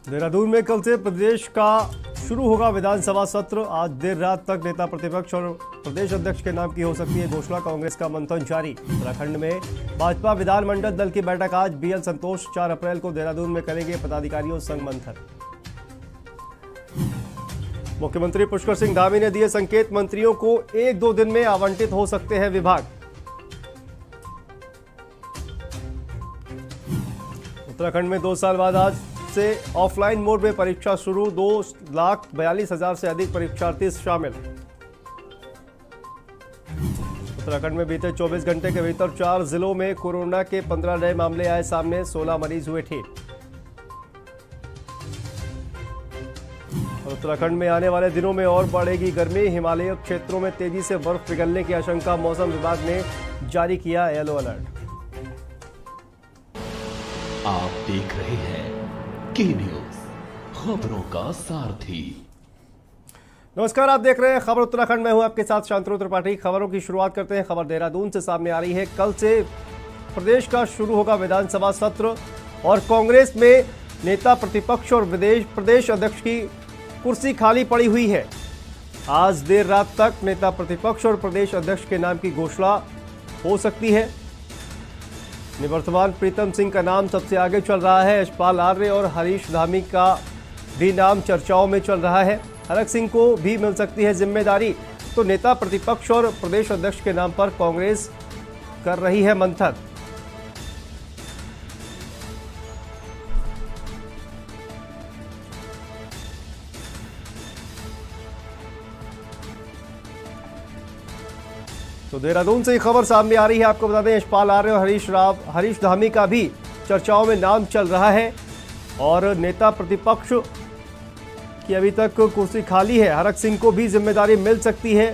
देहरादून में कल से प्रदेश का शुरू होगा विधानसभा सत्र। आज देर रात तक नेता प्रतिपक्ष और प्रदेश अध्यक्ष के नाम की हो सकती है घोषणा। कांग्रेस का मंथन जारी। उत्तराखंड में भाजपा विधानमंडल दल की बैठक आज। बीएल संतोष 4 अप्रैल को देहरादून में करेंगे पदाधिकारियों संग मंथन। मुख्यमंत्री पुष्कर सिंह धामी ने दिए संकेत, मंत्रियों को 1-2 दिन में आवंटित हो सकते हैं विभाग। उत्तराखंड में 2 साल बाद आज से ऑफलाइन मोड में परीक्षा शुरू। 2,42,000 से अधिक परीक्षार्थी शामिल। उत्तराखंड में बीते 24 घंटे के भीतर 4 जिलों में कोरोना के 15 नए मामले आए सामने। 16 मरीज हुए ठीक। उत्तराखंड में आने वाले दिनों में और बढ़ेगी गर्मी। हिमालयी क्षेत्रों में तेजी से बर्फ पिघलने की आशंका। मौसम विभाग ने जारी किया येलो अलर्ट। आप देख रहे हैं के न्यूज, खबरों का सारथी। नमस्कार, आप देख रहे हैं खबर उत्तराखंड में हूं आपके साथ शांतनु त्रिपाठी। खबरों की शुरुआत करते हैं। खबर देहरादून से सामने आ रही है। कल से प्रदेश का शुरू होगा विधानसभा सत्र और कांग्रेस में नेता प्रतिपक्ष और प्रदेश अध्यक्ष की कुर्सी खाली पड़ी हुई है। आज देर रात तक नेता प्रतिपक्ष और प्रदेश अध्यक्ष के नाम की घोषणा हो सकती है। निवर्तमान प्रीतम सिंह का नाम सबसे आगे चल रहा है। यशपाल आर्य और हरीश धामी का भी नाम चर्चाओं में चल रहा है। हरक सिंह को भी मिल सकती है जिम्मेदारी। तो नेता प्रतिपक्ष और प्रदेश अध्यक्ष के नाम पर कांग्रेस कर रही है मंथन। तो देहरादून से ही खबर सामने आ रही है। आपको बता दें, यशपाल आर्य और हरीश धामी का भी चर्चाओं में नाम चल रहा है और नेता प्रतिपक्ष की अभी तक कुर्सी खाली है। हरक सिंह को भी जिम्मेदारी मिल सकती है।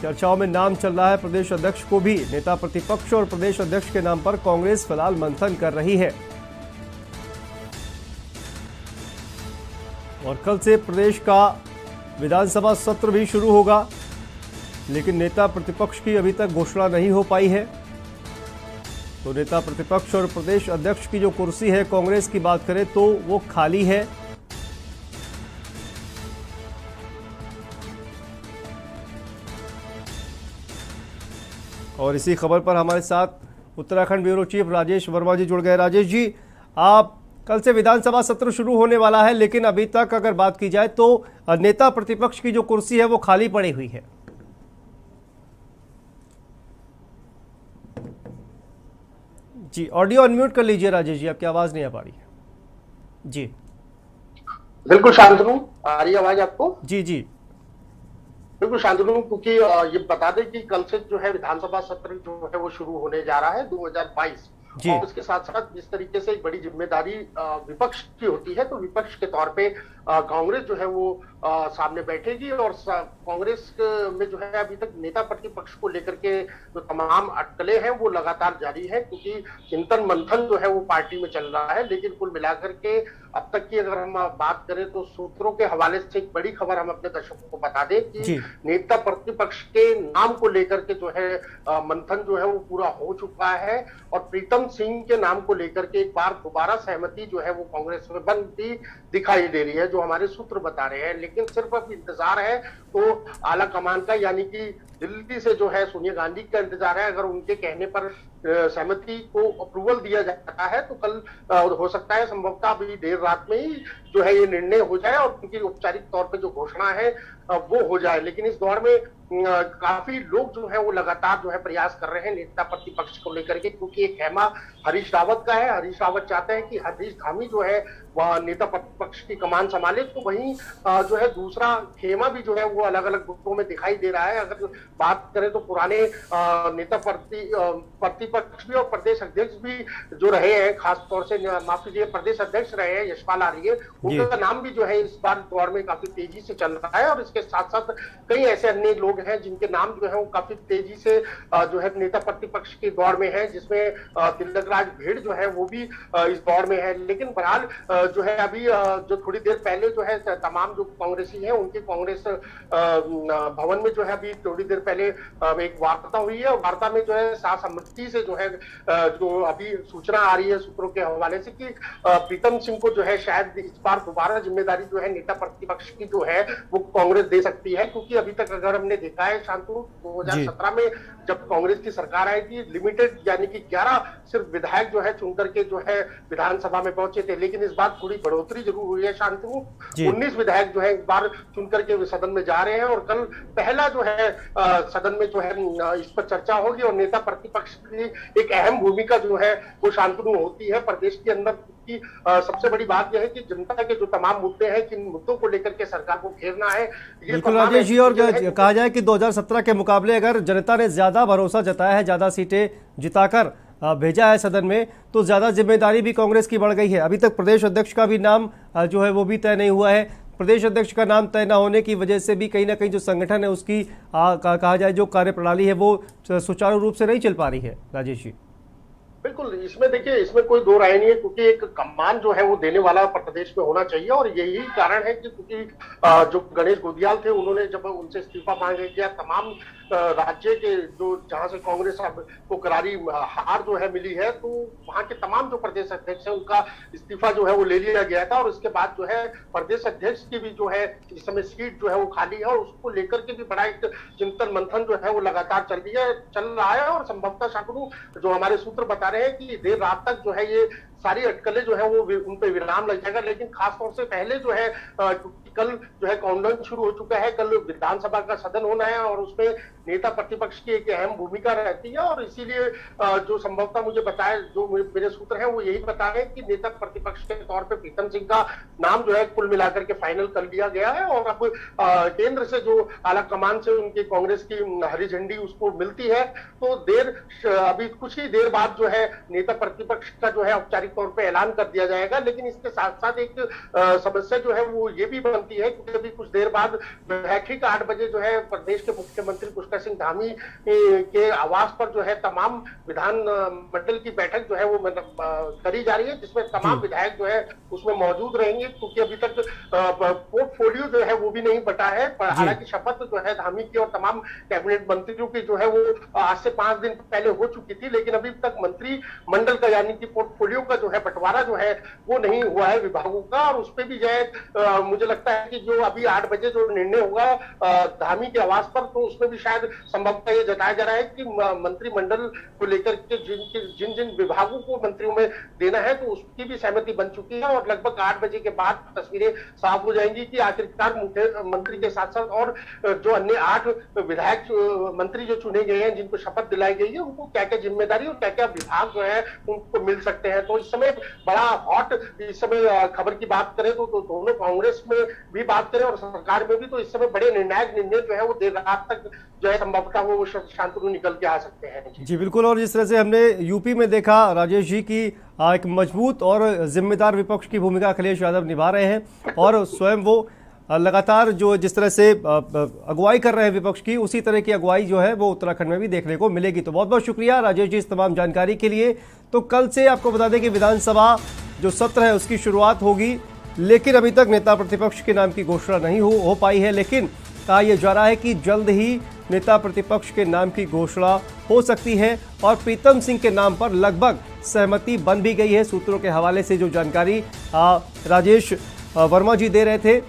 चर्चाओं में नाम चल रहा है प्रदेश अध्यक्ष को भी। नेता प्रतिपक्ष और प्रदेश अध्यक्ष के नाम पर कांग्रेस फिलहाल मंथन कर रही है। और कल से प्रदेश का विधानसभा सत्र भी शुरू होगा, लेकिन नेता प्रतिपक्ष की अभी तक घोषणा नहीं हो पाई है। तो नेता प्रतिपक्ष और प्रदेश अध्यक्ष की जो कुर्सी है कांग्रेस की बात करें तो वो खाली है। और इसी खबर पर हमारे साथ उत्तराखंड ब्यूरो चीफ राजेश वर्मा जी जुड़ गए। राजेश जी, आप कल से विधानसभा सत्र शुरू होने वाला है, लेकिन अभी तक अगर बात की जाए तो नेता प्रतिपक्ष की जो कुर्सी है वो खाली पड़ी हुई है। जी, ऑडियो अनम्यूट कर लीजिए राजेश जी, आपकी आवाज नहीं आ पा रही है। जी बिल्कुल शांतनु, आ रही आवाज आपको? जी जी बिल्कुल शांतनु, क्योंकि ये बता दें कि कल से जो है विधानसभा सत्र जो है वो शुरू होने जा रहा है 2022। और इसके साथ साथ जिस तरीके से एक बड़ी जिम्मेदारी विपक्ष की होती है, तो विपक्ष के तौर पे कांग्रेस जो है वो सामने बैठेगी। और कांग्रेस में जो है अभी तक नेता प्रतिपक्ष को लेकर के जो तमाम अटकलें हैं वो लगातार जारी है, क्योंकि चिंतन मंथन जो है वो पार्टी में चल रहा है। लेकिन कुल मिलाकर के अब तक की अगर हम बात करें तो सूत्रों के हवाले से एक बड़ी खबर हम अपने दर्शकों को बता दें कि नेता प्रतिपक्ष के नाम को लेकर के जो है मंथन जो है वो पूरा हो चुका है। और प्रीतम सिंह के नाम को लेकर के एक बार दोबारा सहमति जो है वो कांग्रेस में बनती दिखाई दे रही है, जो हमारे सूत्र बता रहे हैं। लेकिन सिर्फ अब इंतजार है तो आला कमान का, यानी कि दिल्ली से जो है सोनिया गांधी का इंतजार है। अगर उनके कहने पर सहमति को अप्रूवल दिया जाता है तो कल हो सकता है संभवतः अभी देर रात में ही जो है ये निर्णय हो जाए और उनकी औपचारिक तौर पे जो घोषणा है वो हो जाए। लेकिन इस दौर में काफी लोग जो है वो लगातार जो है प्रयास कर रहे हैं नेता प्रतिपक्ष को लेकर के, क्योंकि एक खेमा हरीश रावत का है। हरीश रावत चाहते हैं कि हरीश धामी जो है वह नेता प्रतिपक्ष की कमान संभाले। तो वहीं जो है दूसरा खेमा भी जो है वो अलग अलग गुटों में दिखाई दे रहा है। अगर बात करें तो पुराने नेता प्रतिपक्ष भी और प्रदेश अध्यक्ष भी जो रहे हैं, खासतौर से माफ कीजिए प्रदेश अध्यक्ष रहे हैं यशपाल आर्य, उनका नाम भी जो है इस बार दौर में काफी तेजी से चल रहा है। और इसके साथ साथ कई ऐसे अन्य लोग हैं जिनके नाम जो है वो काफी तेजी से जो है नेता प्रतिपक्ष के दौर में है, जिसमें तिलकराज भेड़ जो है वो भी इस दौर में है। लेकिन बहरहाल जो है अभी जो थोड़ी देर पहले जो है तमाम जो कांग्रेसी हैं उनके कांग्रेस भवन में जो है अभी थोड़ी देर पहले एक वार्ता हुई है। वार्ता में जो है सहमति से से जो है जो अभी सूचना आ रही है सूत्रों के हवाले से कि प्रीतम सिंह को जो है शायद इस बार दोबारा जिम्मेदारी जो है नेता प्रतिपक्ष की जो है वो कांग्रेस दे सकती है, क्योंकि अभी तक अगर हमने देखा है शांतनु 2017 में जब कांग्रेस की सरकार आई थी, लिमिटेड यानी कि 11 सिर्फ विधायक जो है चुन करके जो है विधानसभा में पहुंचे थे, लेकिन इस बार थोड़ी बढ़ोतरी जरूर हुई है शांतनु। 19 विधायक जो है इस बार चुन करके सदन में जा रहे हैं और कल पहला जो है सदन में जो है इस पर चर्चा होगी और नेता प्रतिपक्ष की एक अहम भूमिका जो है वो शांतनु होती है प्रदेश के अंदर की। सबसे बड़ी बात यह है कि जनता के जो तमाम मुद्दे हैं, किन मुद्दों को लेकर के सरकार को घेरना है, बिल्कुल राजेश जी। और कहा जाए कि 2017 के मुकाबले अगर जनता ने ज्यादा भरोसा जताया है, ज्यादा सीटें जिताकर भेजा है सदन में, तो ज्यादा जिम्मेदारी भी कांग्रेस की बढ़ गई है। अभी तक प्रदेश अध्यक्ष का भी नाम जो है वो भी तय नहीं हुआ है। प्रदेश अध्यक्ष का नाम तय न होने की वजह से भी कहीं ना कहीं जो संगठन है उसकी कहा जाए जो कार्यप्रणाली है वो सुचारू रूप से नहीं चल पा रही है। राजेश जी बिल्कुल, इसमें देखिए, इसमें कोई दो राय नहीं है, क्योंकि एक कमान जो है वो देने वाला प्रदेश में होना चाहिए और यही कारण है कि क्योंकि जो गणेश गोदियाल थे उन्होंने जब उनसे इस्तीफा मांग किया, तमाम राज्य के जो जहां से कांग्रेस को करारी हार जो है मिली है, तो वहां के तमाम जो प्रदेश अध्यक्ष है उनका इस्तीफा जो है वो ले लिया गया था और उसके बाद जो है प्रदेश अध्यक्ष की भी जो है इस समय सीट जो है वो खाली है और उसको लेकर के भी बड़ा एक चिंतन मंथन जो है वो लगातार चल रहा है और संभवतः शांतनु जो हमारे सूत्र बता रहे हैं कि देर रात तक जो है ये सारी अटकलें जो है वो उन पे विराम लग जाएगा। लेकिन खासतौर से पहले जो है कल जो है काउंटडाउन शुरू हो चुका है, कल विधानसभा का सदन होना है और उसमें नेता प्रतिपक्ष की एक अहम भूमिका रहती है और इसीलिए जो संभवतः मुझे बताया, जो मेरे सूत्र हैं वो यही बता रहे हैं कि नेता प्रतिपक्ष के तौर पे प्रीतम सिंह का नाम जो है कुल मिलाकर के फाइनल कर लिया गया है और अब केंद्र से जो आला कमान से उनकी कांग्रेस की हरी झंडी उसको मिलती है, तो अभी कुछ ही देर बाद जो है नेता प्रतिपक्ष का जो है औपचारिक तौर पे ऐलान कर दिया जाएगा। लेकिन इसके साथ साथ एक समस्या जो है वो ये भी बनती है क्योंकि अभी कुछ देर बाद बैठक 8 बजे जो है प्रदेश के मुख्यमंत्री पुष्कर सिंह धामी के आवास पर जो है तमाम विधान मंडल की बैठक जो है वो करी जा रही है, जिसमें तमाम विधायक जो है उसमें मौजूद रहेंगे, क्योंकि अभी तक पोर्टफोलियो जो है वो भी नहीं बटा है। हालांकि शपथ जो है धामी की और तमाम कैबिनेट मंत्रियों की जो है वो आज से 5 दिन पहले हो चुकी थी, लेकिन अभी तक मंत्री मंडल का यानी कि पोर्टफोलियो का जो है बंटवारा जो है वो नहीं हुआ है विभागों का और उस पर भी जो है मुझे लगता है कि जो अभी 8 बजे जो निर्णय होगा धामी के आवास पर, तो उसमें भी शायद संभवतः ये जताया जा रहा है कि मंत्रिमंडल को लेकर के जिन जिन विभागों को मंत्रियों में देना है तो उसकी भी सहमति बन चुकी है और लगभग 8 बजे के बाद तस्वीरें साफ हो जाएंगी कि आखिरकार मुख्यमंत्री के साथ साथ और जो अन्य 8 विधायक मंत्री जो चुने गए हैं जिनको शपथ दिलाई गई है उनको क्या क्या जिम्मेदारी और क्या क्या विभाग जो है उनको मिल सकते हैं। तो इस समय बड़ा हॉट इस समय खबर की बात करें तो दोनों कांग्रेस में भी बात करें और सरकार में भी, तो इस समय बड़े निर्णायक निर्णय जो है वो देर रात तक जो है संभवतः वो शांतनु निकल के आ सकते हैं। जी बिल्कुल। और जिस तरह से हमने यूपी में देखा राजेश जी की एक मजबूत और जिम्मेदार विपक्ष की भूमिका अखिलेश यादव निभा रहे हैं और स्वयं वो लगातार जो जिस तरह से अगुवाई कर रहे हैं विपक्ष की, उसी तरह की अगुवाई जो है वो उत्तराखंड में भी देखने को मिलेगी। तो बहुत बहुत शुक्रिया राजेश जी इस तमाम जानकारी के लिए। तो कल से आपको बता दें कि विधानसभा जो सत्र है उसकी शुरुआत होगी, लेकिन अभी तक नेता प्रतिपक्ष के नाम की घोषणा नहीं हो पाई है, लेकिन कहा यह जा रहा है कि जल्द ही नेता प्रतिपक्ष के नाम की घोषणा हो सकती है और प्रीतम सिंह के नाम पर लगभग सहमति बन भी गई है। सूत्रों के हवाले से जो जानकारी राजेश वर्मा जी दे रहे थे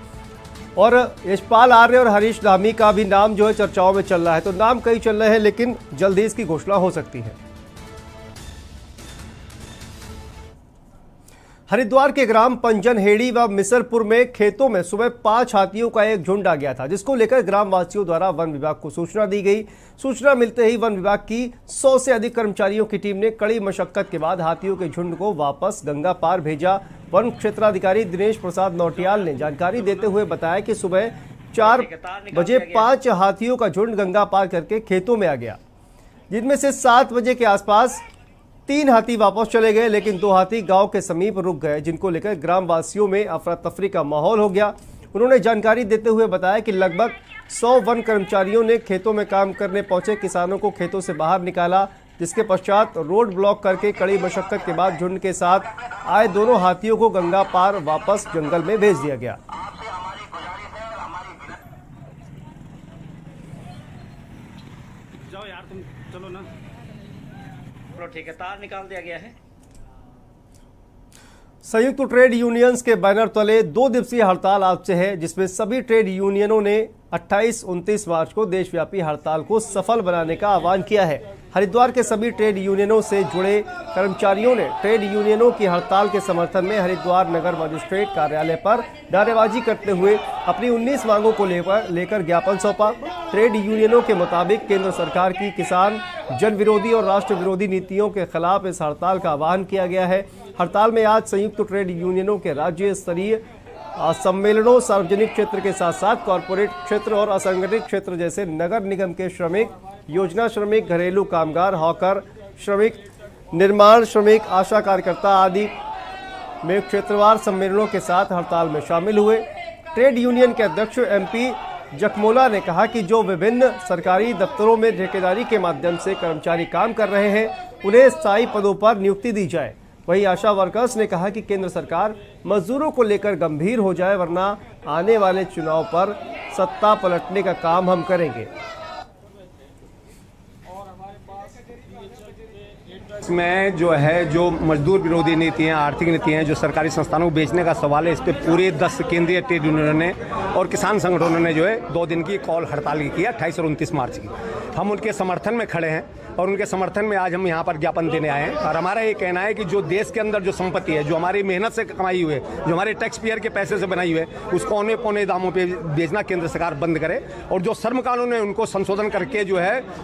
और यशपाल आर्य और हरीश धामी का भी नाम जो है चर्चाओं में चल रहा है। तो नाम कई चल रहे हैं, लेकिन जल्द ही इसकी घोषणा हो सकती है। हरिद्वार के ग्राम पंजनहेड़ी व मिसरपुर में खेतों में सुबह 5 हाथियों का एक झुंड आ गया था, जिसको लेकर ग्रामवासियों द्वारा वन विभाग को सूचना दी गई। सूचना मिलते ही वन विभाग की 100 से अधिक कर्मचारियों की टीम ने कड़ी मशक्कत के बाद हाथियों के झुंड को वापस गंगा पार भेजा। वन क्षेत्राधिकारी दिनेश प्रसाद नौटियाल ने जानकारी देते हुए बताया कि सुबह 4 बजे 5 हाथियों का झुंड गंगा पार करके खेतों में आ गया, जिनमें से 7 बजे के आसपास 3 हाथी वापस चले गए, लेकिन 2 हाथी गांव के समीप रुक गए, जिनको लेकर ग्रामवासियों में अफरा तफरी का माहौल हो गया। उन्होंने जानकारी देते हुए बताया कि लगभग 100 वन कर्मचारियों ने खेतों में काम करने पहुंचे किसानों को खेतों से बाहर निकाला, जिसके पश्चात रोड ब्लॉक करके कड़ी मशक्कत के बाद झुंड के साथ आए दोनों हाथियों को गंगा पार वापस जंगल में भेज दिया गया। ठेकेदार निकाल दिया गया है। संयुक्त ट्रेड यूनियंस के बैनर तले 2 दिवसीय हड़ताल आज से है, जिसमें सभी ट्रेड यूनियनों ने 28-29 मार्च को देशव्यापी हड़ताल को सफल बनाने का आह्वान किया है। हरिद्वार के सभी ट्रेड यूनियनों से जुड़े कर्मचारियों ने ट्रेड यूनियनों की हड़ताल के समर्थन में हरिद्वार नगर मजिस्ट्रेट कार्यालय पर नारेबाजी करते हुए अपनी 19 मांगों को लेकर ज्ञापन सौंपा। ट्रेड यूनियनों के मुताबिक केंद्र सरकार की किसान जन विरोधी और राष्ट्र विरोधी नीतियों के खिलाफ इस हड़ताल का आह्वान किया गया है। हड़ताल में आज संयुक्त ट्रेड यूनियनों के राज्य स्तरीय सम्मेलनों, सार्वजनिक क्षेत्र के साथ साथ कॉरपोरेट क्षेत्र और असंगठित क्षेत्र जैसे नगर निगम के श्रमिक, योजना श्रमिक, घरेलू कामगार, हॉकर श्रमिक, निर्माण श्रमिक, आशा कार्यकर्ता आदि में क्षेत्रवार सम्मेलनों के साथ हड़ताल में शामिल हुए। ट्रेड यूनियन के अध्यक्ष MP जखमोला ने कहा कि जो विभिन्न सरकारी दफ्तरों में ठेकेदारी के माध्यम से कर्मचारी काम कर रहे हैं, उन्हें स्थायी पदों पर नियुक्ति दी जाए। वहीं आशा वर्कर्स ने कहा कि केंद्र सरकार मजदूरों को लेकर गंभीर हो जाए, वरना आने वाले चुनाव पर सत्ता पलटने का काम हम करेंगे। इसमें जो मजदूर विरोधी नीतियां, आर्थिक नीतियां, जो सरकारी संस्थानों को बेचने का सवाल है, इस पे पूरे 10 केंद्रीय ट्रेड यूनियनों ने और किसान संगठनों ने 2 दिन की कॉल हड़ताल की है, 28 और 29 मार्च की। हम उनके समर्थन में खड़े हैं और उनके समर्थन में आज हम यहाँ पर ज्ञापन देने आए हैं। और हमारा ये कहना है कि जो देश के अंदर जो संपत्ति है, जो हमारी मेहनत से कमाई हुई है, जो हमारे टैक्स पेयर के पैसे से बनाई हुई है, उसको औने पौने दामों पे बेचना केंद्र सरकार बंद करे। और जो श्रम कानून है उनको संशोधन करके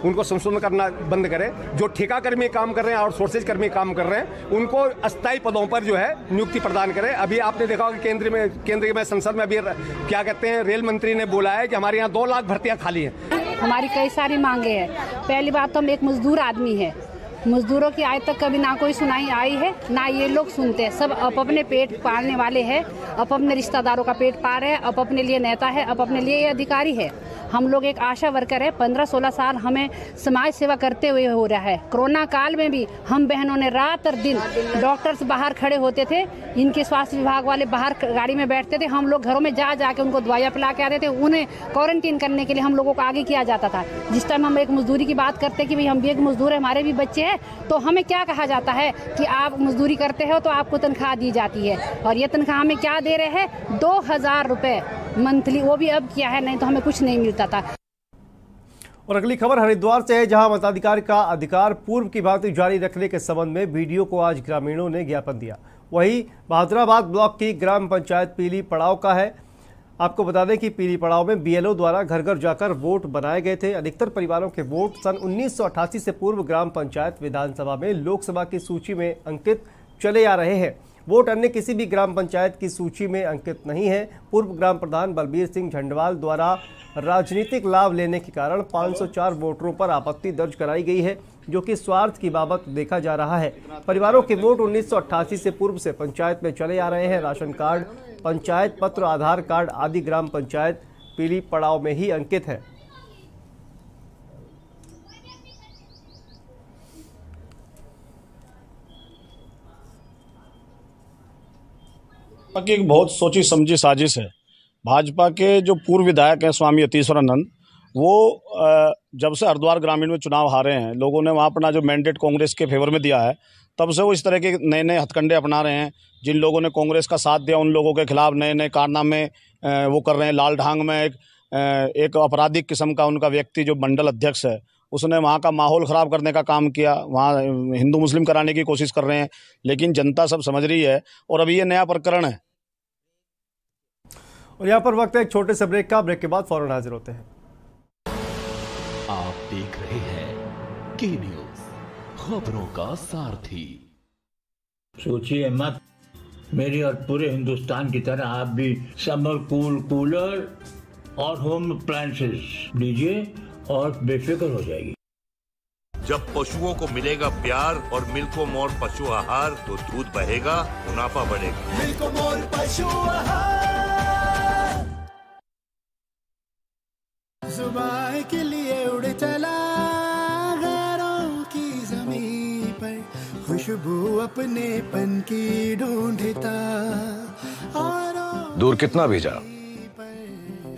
उनको संशोधन करना बंद करे। जो ठेका कर्मी काम कर रहे हैं, आउटसोर्सेज कर्मी काम कर रहे हैं, उनको अस्थायी पदों पर नियुक्ति प्रदान करे। अभी आपने देखा होगा केंद्र में संसद में अभी क्या कहते हैं, रेल मंत्री ने बोला है कि हमारे यहाँ 2 लाख भर्तियां खाली हैं। हमारी कई सारी मांगे हैं। पहली बात तो हम एक मजदूर आदमी है, मजदूरों की आज तक कभी ना कोई सुनाई आई है, ना ये लोग सुनते हैं। सब अपने पेट पालने वाले हैं, अपने रिश्तेदारों का पेट पाल रहे हैं, अपने लिए नेता है, अपने लिए ये अधिकारी है। हम लोग एक आशा वर्कर है, 15-16 साल हमें समाज सेवा करते हुए हो रहा है। कोरोना काल में भी हम बहनों ने रात और दिन, डॉक्टर्स बाहर खड़े होते थे, इनके स्वास्थ्य विभाग वाले बाहर गाड़ी में बैठते थे, हम लोग घरों में जा के उनको दवाइयाँ पिला के आते थे। उन्हें क्वारंटीन करने के लिए हम लोगों को आगे किया जाता था। जिस टाइम हम एक मजदूरी की बात करते कि भाई हम भी एक मजदूर है, हमारे भी बच्चे हैं, तो हमें क्या कहा जाता है कि आप मजदूरी करते हो तो आपको तनख्वाह दी जाती है। और ये तनख्वाह हमें क्या दे रहे हैं? 2000 रुपये मंथली, वो भी अब किया है, नहीं तो हमें कुछ नहीं मिलता था। और अगली खबर हरिद्वार से है, जहां मताधिकार का अधिकार पूर्व की भांति जारी रखने के संबंध में बीडीओ को आज ग्रामीणों ने ज्ञापन दिया। वहीं बहादुराबाद ब्लॉक की ग्राम पंचायत पीली पड़ाव का है। आपको बता दें कि पीली पड़ाव में बीएलओ द्वारा घर घर जाकर वोट बनाए गए थे। अधिकतर परिवारों के वोट सन 1988 से पूर्व ग्राम पंचायत विधानसभा में लोकसभा की सूची में अंकित चले आ रहे हैं। वोट अन्य किसी भी ग्राम पंचायत की सूची में अंकित नहीं है। पूर्व ग्राम प्रधान बलबीर सिंह झंडवाल द्वारा राजनीतिक लाभ लेने के कारण 504 वोटरों पर आपत्ति दर्ज कराई गई है, जो कि स्वार्थ की बाबत देखा जा रहा है। परिवारों के वोट 1988 से पूर्व से पंचायत में चले आ रहे हैं। राशन कार्ड, पंचायत पत्र, आधार कार्ड आदि ग्राम पंचायत पीली पड़ाव में ही अंकित है। की एक बहुत सोची समझी साजिश है। भाजपा के जो पूर्व विधायक हैं स्वामी यतीश्वरानंद, वो जब से हरिद्वार ग्रामीण में चुनाव हारे हैं, लोगों ने वहाँ अपना जो मैंडेट कांग्रेस के फेवर में दिया है, तब से वो इस तरह के नए नए हथकंडे अपना रहे हैं। जिन लोगों ने कांग्रेस का साथ दिया उन लोगों के खिलाफ नए नए कारनामे वो कर रहे हैं। लालढांग में एक आपराधिक किस्म का उनका व्यक्ति जो मंडल अध्यक्ष है, उसने वहाँ का माहौल ख़राब करने का काम किया, वहाँ हिंदू मुस्लिम कराने की कोशिश कर रहे हैं। लेकिन जनता सब समझ रही है और अभी ये नया प्रकरण है। और यहाँ पर वक्त है एक छोटे से ब्रेक का। ब्रेक के बाद फौरन हाजिर होते हैं। आप देख रहे हैं के न्यूज़, खबरों का सारथी। सोचिए मत, मेरी और पूरे हिंदुस्तान की तरह आप भी समर कूलर और होम अप्लायंसेस लीजिए और बेफिक्र हो जाएगी। जब पशुओं को मिलेगा प्यार और मिल्को मोर पशु आहार, तो दूध बहेगा, मुनाफा बढ़ेगा। मिल्को मोर पशु आहार। जुबान के लिए उड़ चला गैरों की ज़मीं पर, खुशबू अपने पन की ढूंढता। दूर कितना भी जा,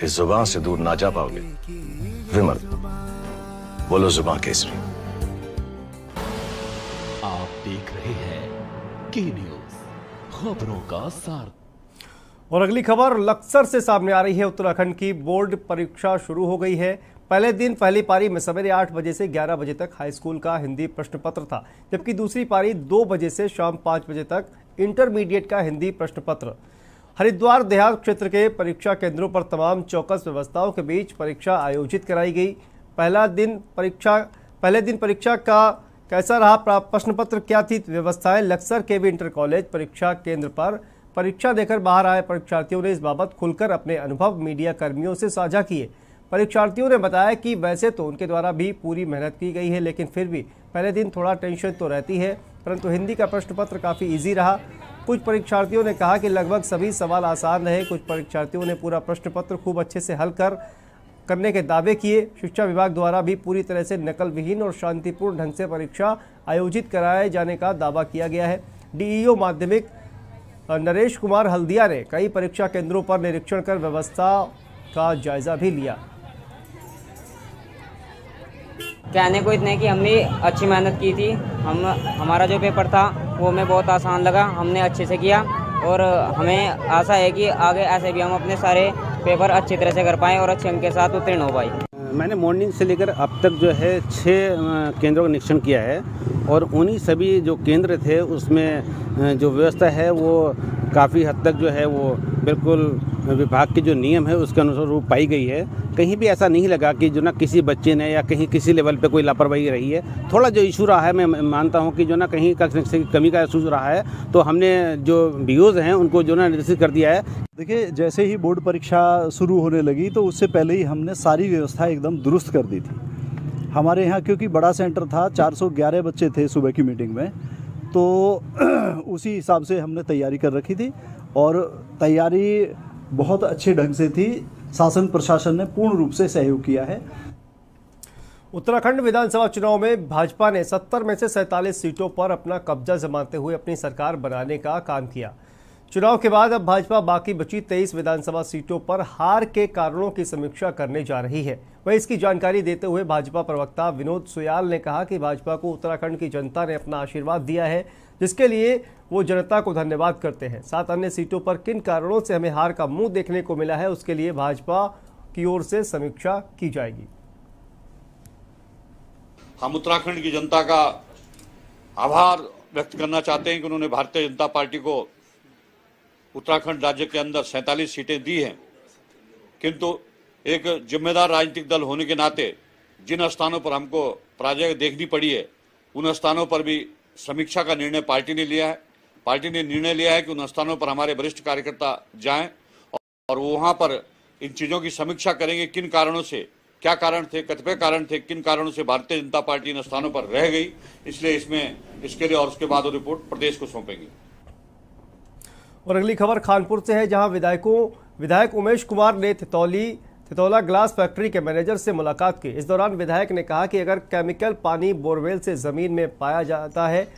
इस जुबान से दूर ना जा पाओगे। विमल, बोलो जुबान केसरी। की न्यूज, खबरों का सार। और अगली खबर लक्सर से सामने आ रही है। उत्तराखंड की बोर्ड परीक्षा शुरू हो गई है। पहले दिन पहली पारी में सवेरे 8 बजे से 11 बजे तक हाई स्कूल का हिंदी प्रश्न पत्र था, जबकि दूसरी पारी 2 बजे से शाम 5 बजे तक इंटरमीडिएट का हिंदी प्रश्न पत्र। हरिद्वार देहात क्षेत्र के परीक्षा केंद्रों पर तमाम चौकस व्यवस्थाओं के बीच परीक्षा आयोजित कराई गई। पहले दिन परीक्षा का कैसा रहा, प्रश्न पत्र क्या थी व्यवस्थाएं। लक्सर के भी इंटर कॉलेज परीक्षा केंद्र पर परीक्षा देकर बाहर आए परीक्षार्थियों ने इस बाबत खुलकर अपने अनुभव मीडिया कर्मियों से साझा किए। परीक्षार्थियों ने बताया कि वैसे तो उनके द्वारा भी पूरी मेहनत की गई है, लेकिन फिर भी पहले दिन थोड़ा टेंशन तो रहती है, परंतु हिंदी का प्रश्न पत्र काफ़ी ईजी रहा। कुछ परीक्षार्थियों ने कहा कि लगभग सभी सवाल आसान रहे। कुछ परीक्षार्थियों ने पूरा प्रश्न पत्र खूब अच्छे से हल करने के दावे किए। शिक्षा विभाग द्वारा भी पूरी तरह से नकल विहीन और शांतिपूर्ण ढंग से परीक्षा आयोजित कराए जाने का दावा किया गया है। डीईओ माध्यमिक नरेश कुमार हल्दिया ने कई परीक्षा केंद्रों पर निरीक्षण कर व्यवस्था का जायजा भी लिया। कहने को इतने कि हमने अच्छी मेहनत की थी। हमारा जो पेपर था वो हमें बहुत आसान लगा, हमने अच्छे से किया और हमें आशा है कि आगे ऐसे भी हम अपने सारे पेपर अच्छी तरह से कर पाएँ और अच्छे अंक के साथ उत्तीर्ण हो पाए। मैंने मॉर्निंग से लेकर अब तक जो है 6 केंद्रों का निरीक्षण किया है और उन्हीं सभी जो केंद्र थे उसमें जो व्यवस्था है वो काफ़ी हद तक जो है वो बिल्कुल विभाग के जो नियम है उसके अनुसार रूप पाई गई है। कहीं भी ऐसा नहीं लगा कि जो ना किसी बच्चे ने या कहीं किसी लेवल पे कोई लापरवाही रही है। थोड़ा जो इशू रहा है मैं मानता हूँ कि जो ना कहीं कमी का इशू रहा है, तो हमने जो बीओज़ हैं उनको जो ना निर्देशित कर दिया है। देखिए, जैसे ही बोर्ड परीक्षा शुरू होने लगी तो उससे पहले ही हमने सारी व्यवस्था एकदम दुरुस्त कर दी थी। हमारे यहाँ क्योंकि बड़ा सेंटर था, 411 बच्चे थे सुबह की मीटिंग में, तो उसी हिसाब से हमने तैयारी कर रखी थी और तैयारी बहुत अच्छे ढंग से थी। शासन प्रशासन ने पूर्ण रूप से सहयोग किया है। उत्तराखंड विधानसभा चुनाव में भाजपा ने 70 में से 47 सीटों पर अपना कब्जा जमाते हुए अपनी सरकार बनाने का काम किया। चुनाव के बाद अब भाजपा बाकी बची 23 विधानसभा सीटों पर हार के कारणों की समीक्षा करने जा रही है। वहीं इसकी जानकारी देते हुए भाजपा प्रवक्ता विनोद सुयाल ने कहा कि भाजपा को उत्तराखंड की जनता ने अपना आशीर्वाद दिया है, जिसके लिए वो जनता को धन्यवाद करते हैं। 7 अन्य सीटों पर किन कारणों से हमें हार का मुंह देखने को मिला है, उसके लिए भाजपा की ओर से समीक्षा की जाएगी। हम उत्तराखंड की जनता का आभार व्यक्त करना चाहते हैं कि उन्होंने भारतीय जनता पार्टी को उत्तराखंड राज्य के अंदर 47 सीटें दी हैं, किंतु एक जिम्मेदार राजनीतिक दल होने के नाते जिन स्थानों पर हमको पराजय देखनी पड़ी है, उन स्थानों पर भी समीक्षा का निर्णय पार्टी ने लिया है। पार्टी ने निर्णय लिया है कि उन स्थानों पर हमारे वरिष्ठ कार्यकर्ता जाएं और वहां पर इन चीजों की समीक्षा करेंगे, किन कारणों से, क्या कारण थे, कतिपय कारण थे, किन कारणों से भारतीय जनता पार्टी इन स्थानों पर रह गई, इसलिए इसके लिए और उसके बाद रिपोर्ट प्रदेश को सौंपेंगे। और अगली खबर कानपुर से है, जहां विधायक उमेश कुमार ने थितौला ग्लास फैक्ट्री के मैनेजर से मुलाकात की। इस दौरान विधायक ने कहा कि अगर केमिकल पानी बोरवेल से जमीन में पाया जाता है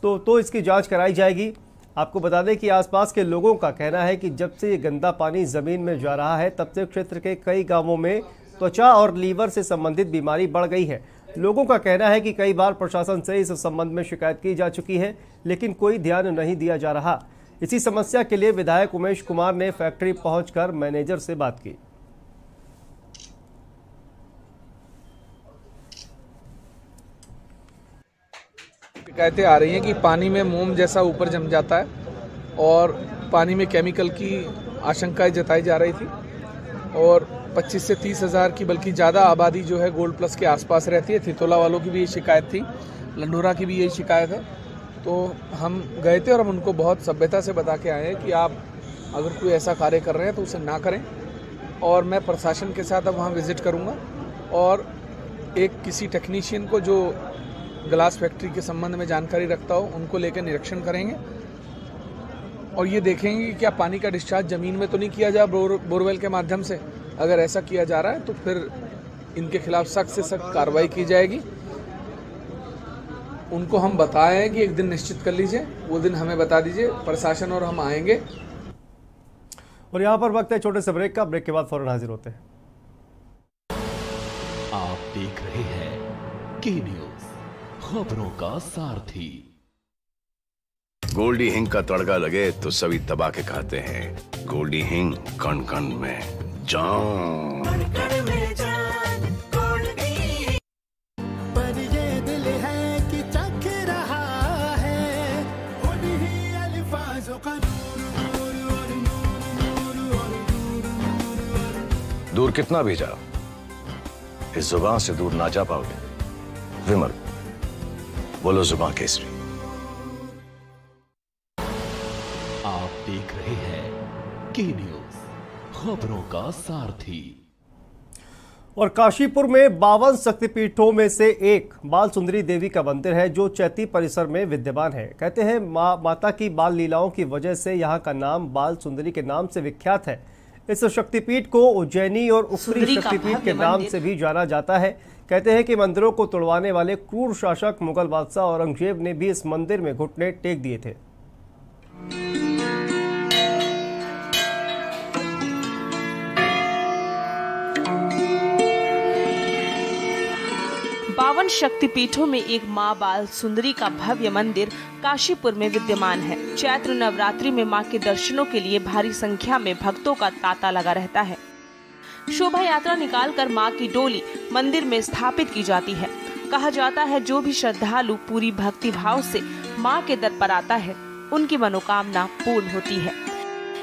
तो इसकी जांच कराई जाएगी। आपको बता दें कि आसपास के लोगों का कहना है कि जब से ये गंदा पानी जमीन में जा रहा है, तब से क्षेत्र के कई गांवों में त्वचा और लीवर से संबंधित बीमारी बढ़ गई है। लोगों का कहना है कि कई बार प्रशासन से इस संबंध में शिकायत की जा चुकी है, लेकिन कोई ध्यान नहीं दिया जा रहा। इसी समस्या के लिए विधायक उमेश कुमार ने फैक्ट्री पहुंचकर मैनेजर से बात की। शिकायतें आ रही हैं कि पानी में मोम जैसा ऊपर जम जाता है और पानी में केमिकल की आशंकाएं जताई जा रही थी और 25 से 30 हज़ार की बल्कि ज़्यादा आबादी जो है गोल्ड प्लस के आसपास रहती है। थितौला वालों की भी ये शिकायत थी, लंडोरा की भी यही शिकायत है। तो हम गए थे और हम उनको बहुत सभ्यता से बता के आए हैं कि आप अगर कोई ऐसा कार्य कर रहे हैं तो उसे ना करें। और मैं प्रशासन के साथ अब वहाँ विजिट करूँगा और एक किसी टेक्नीशियन को जो ग्लास फैक्ट्री के संबंध में जानकारी रखता हो उनको लेकर निरीक्षण करेंगे और ये देखेंगे कि क्या पानी का डिस्चार्ज ज़मीन में तो नहीं किया जा बोरवेल के माध्यम से। अगर ऐसा किया जा रहा है तो फिर इनके खिलाफ सख्त से सख्त कार्रवाई की जाएगी। उनको हम बताएं कि एक दिन निश्चित कर लीजिए, वो दिन हमें बता दीजिए, प्रशासन और हम आएंगे। और यहाँ पर वक्त है छोटे से ब्रेक का। ब्रेक के बाद फौरन हाजिर होते हैं। आप देख रहे हैं की न्यूज, खबरों का सारथी। गोल्डी हिंग का तड़का लगे तो सभी दबा के खाते हैं। गोल्डी हिंग कण कण में जान। पर ये दिल है कि चख रहा है उन्हीं अल्फाजों का दूर कितना भी जाओ, इस जुबान से दूर ना जा पाओगे। विमल, बोलो जुबान केसरी। आप देख रहे हैं के न्यूज, खबरों का सारथी। और काशीपुर में 52 शक्तिपीठों में से एक बाल सुंदरी देवी का मंदिर है जो चैती परिसर में विद्यमान है। कहते हैं माता की बाल लीलाओं की वजह से यहाँ का नाम बाल सुंदरी के नाम से विख्यात है। इस शक्तिपीठ को उज्जैनी और ऊपरी शक्तिपीठ के नाम से भी जाना जाता है। कहते हैं कि मंदिरों को तोड़वाने वाले क्रूर शासक मुगल बादशाह औरंगजेब ने भी इस मंदिर में घुटने टेक दिए थे। 52 शक्तिपीठों में एक मां बाल सुंदरी का भव्य मंदिर काशीपुर में विद्यमान है। चैत्र नवरात्रि में मां के दर्शनों के लिए भारी संख्या में भक्तों का तांता लगा रहता है। शोभा यात्रा निकालकर मां की डोली मंदिर में स्थापित की जाती है। कहा जाता है जो भी श्रद्धालु पूरी भक्ति भाव से मां के दर पर आता है उनकी मनोकामना पूर्ण होती है।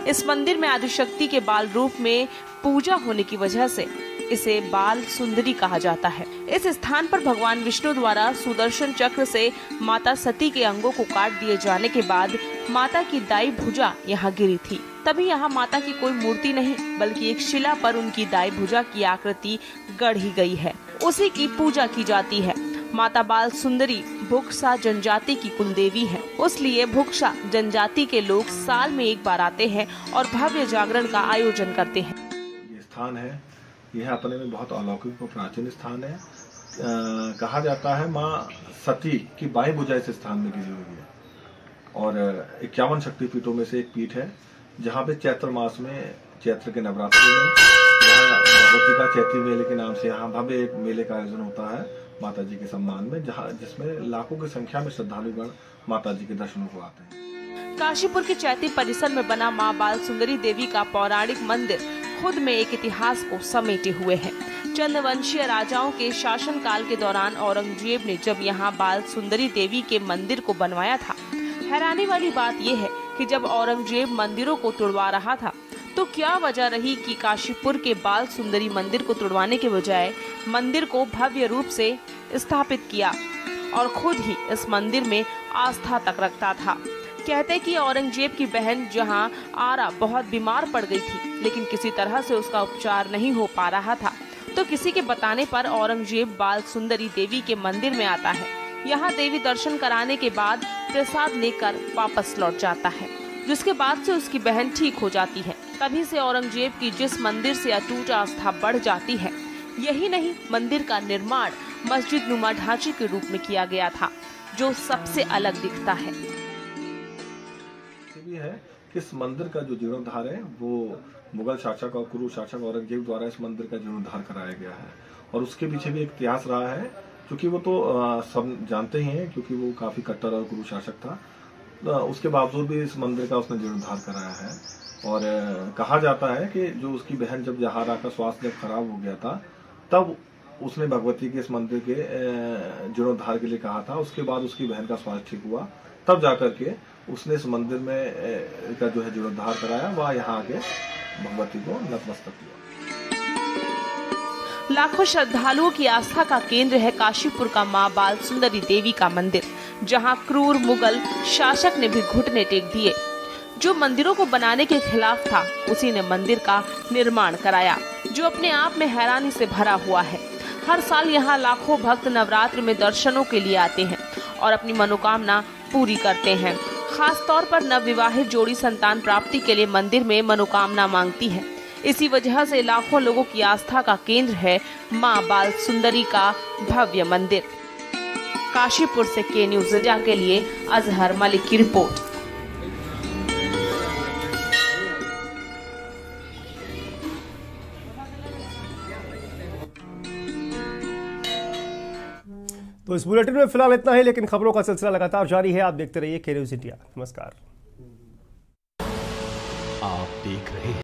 इस मंदिर में आदिशक्ति के बाल रूप में पूजा होने की वजह से इसे बाल सुंदरी कहा जाता है। इस स्थान पर भगवान विष्णु द्वारा सुदर्शन चक्र से माता सती के अंगों को काट दिए जाने के बाद माता की दाई भुजा यहाँ गिरी थी। तभी यहाँ माता की कोई मूर्ति नहीं बल्कि एक शिला पर उनकी दाई भुजा की आकृति गढ़ी गई है, उसी की पूजा की जाती है। माता बाल सुंदरी भुक्सा जनजाति की कुलदेवी है, इसलिए भुक्सा जनजाति के लोग साल में एक बार आते हैं और भव्य जागरण का आयोजन करते हैं। ये स्थान है, यह अपने में बहुत अलौकिक और प्राचीन स्थान है। कहा जाता है माँ सती की बाई भुजा इस स्थान में गिरी हुई है और 51 शक्तिपीठों में से एक पीठ है जहाँ पे चैत्र मास में चैत्र के नवरात्रि में भगवती का चैती मेले के नाम से यहाँ भव्य एक मेले का आयोजन होता है माता जी के सम्मान में, जहाँ जिसमें लाखों की संख्या में श्रद्धालुगण माता जी के दर्शनों को आते हैं। काशीपुर के चैती परिसर में बना मां बाल सुंदरी देवी का पौराणिक मंदिर खुद में एक इतिहास को समेटे हुए है। चंद्रवंशीय राजाओं के शासन काल के दौरान औरंगजेब ने जब यहाँ बाल सुंदरी देवी के मंदिर को बनवाया था। हैरानी वाली बात यह है कि जब औरंगजेब मंदिरों को तुड़वा रहा था तो क्या वजह रही कि काशीपुर के बाल सुंदरी मंदिर को तुड़वाने के बजाय मंदिर को भव्य रूप से स्थापित किया और खुद ही इस मंदिर में आस्था तक रखता था। कहते कि औरंगजेब की बहन जहां आरा बहुत बीमार पड़ गई थी लेकिन किसी तरह से उसका उपचार नहीं हो पा रहा था तो किसी के बताने पर औरंगजेब बाल सुंदरी देवी के मंदिर में आता है। यहाँ देवी दर्शन कराने के बाद प्रसाद लेकर वापस लौट जाता है, जिसके बाद से उसकी बहन ठीक हो जाती है। तभी से औरंगजेब की जिस मंदिर से अटूट आस्था बढ़ जाती है। यही नहीं, मंदिर का निर्माण मस्जिद नुमा ढांचे के रूप में किया गया था जो सबसे अलग दिखता है। है कि इस मंदिर का जो जीर्णोद्धार है वो मुगल शासक और क्रूर शासक औरंगजेब द्वारा इस मंदिर का जीर्णोद्धार कराया गया है और उसके पीछे भी एक इतिहास रहा है क्योंकि वो तो सब जानते ही हैं क्योंकि वो काफी कट्टर और क्रूर शासक था। उसके बावजूद भी इस मंदिर का उसने जीर्णोद्धार कराया है और कहा जाता है कि जो उसकी बहन जब जहारा का स्वास्थ्य जब खराब हो गया था तब उसने भगवती के इस मंदिर के जीर्णोद्धार के लिए कहा था। उसके बाद उसकी बहन का स्वास्थ्य ठीक हुआ तब जाकर के उसने इस मंदिर में का जो है जीर्णोद्धार कराया, वह यहाँ आके भगवती को नतमस्तक किया। लाखों श्रद्धालुओं की आस्था का केंद्र है काशीपुर का मां बाल सुंदरी देवी का मंदिर, जहां क्रूर मुगल शासक ने भी घुटने टेक दिए। जो मंदिरों को बनाने के खिलाफ था उसी ने मंदिर का निर्माण कराया, जो अपने आप में हैरानी से भरा हुआ है। हर साल यहाँ लाखों भक्त नवरात्र में दर्शनों के लिए आते हैं और अपनी मनोकामना पूरी करते हैं। खास तौर पर नवविवाहित जोड़ी संतान प्राप्ति के लिए मंदिर में मनोकामना मांगती है। इसी वजह से लाखों लोगों की आस्था का केंद्र है मां बाल सुंदरी का भव्य मंदिर। काशीपुर से के न्यूज़ इंडिया के लिए अजहर मलिक की रिपोर्ट। तो इस बुलेटिन में फिलहाल इतना ही, लेकिन खबरों का सिलसिला लगातार जारी है। आप देखते रहिए के न्यूज़ इंडिया। नमस्कार। आप देख रहे हैं